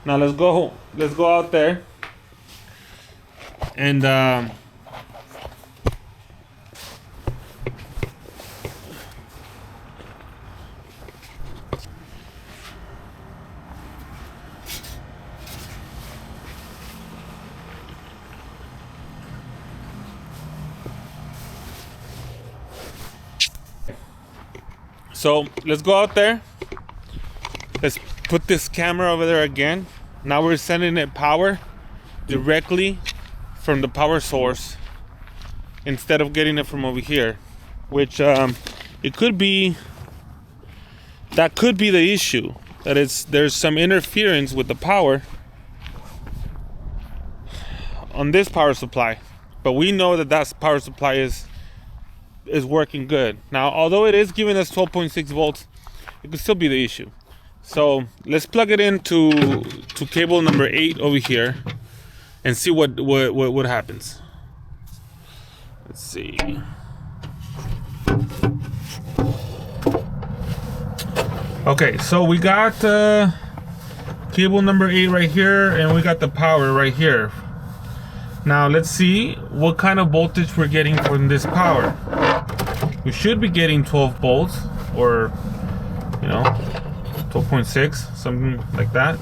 Now let's go out there and so let's go out there. Let's put this camera over there again. Now we're sending it power directly from the power source instead of getting it from over here, which it could be, that could be the issue, that there's some interference with the power on this power supply, but we know that power supply is working good. Now, although it is giving us 12.6 volts, it could still be the issue. So let's plug it into cable number 8 over here and see what happens. Let's see. Okay, so we got cable number 8 right here, and we got the power right here. Now let's see what kind of voltage we're getting from this power. We should be getting 12 volts, or 12.6, something like that.